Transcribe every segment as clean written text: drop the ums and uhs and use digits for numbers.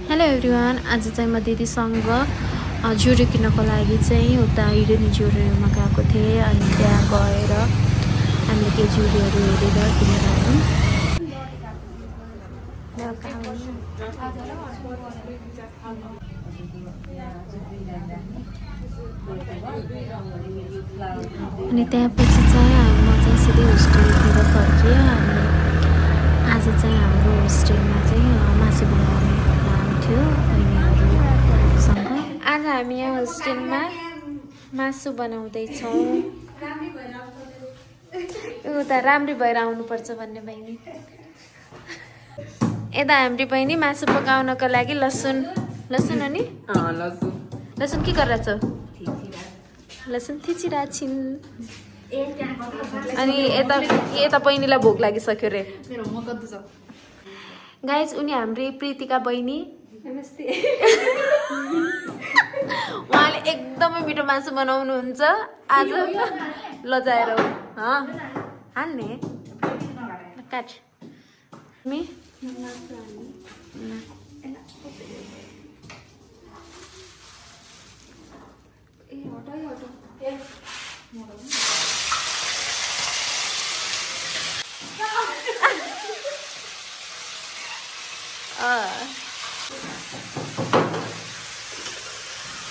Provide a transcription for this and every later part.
Hello everyone, आज चाहिँ म दिदीसँग ज्युरो किन्नको लागि चाहिँ उता हिरेनी ज्युरोमा गएको थिएँ। अनि त्यहाँ गएर हामीले के ज्युरोहरू हेरेर किनेर आयौँ। अनि त्यहाँपछि चाहिँ म चाहिँ सिधै होस्टेलतिर फर्केँ। अनि आज चाहिँ हाम्रो होस्टेलमा चाहिँ मासु बनाउने प्लान थियो बहिनीहरूसँग। आज हामी यहाँ होस्टेलमा मासु बनाउँदैछौँ। उता राम्री भएर आउनुपर्छ भन्ने बहिनी। यता हाम्रो बहिनी मासु पकाउनको लागि लसुन अनि लसुन के गरेर छौ? लसुन थिचिरा छिन्। अनि यता बहिनीलाई भोक लागिसक्यो रे। गाइज, उनी हाम्री प्रीतिका बहिनी। नमस्ते। उहाँले एकदमै मिठो मासु बनाउनुहुन्छ आज। लजाएर हाल्ने काट मी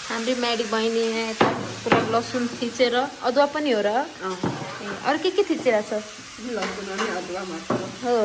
हाम्रो म्याडी बहिनी यहाँ यता पुरा लसुन थिचेर अदुवा पनि हो र? अरू के थिचेर छ? लसुन अनि अदुवा मात्र हो।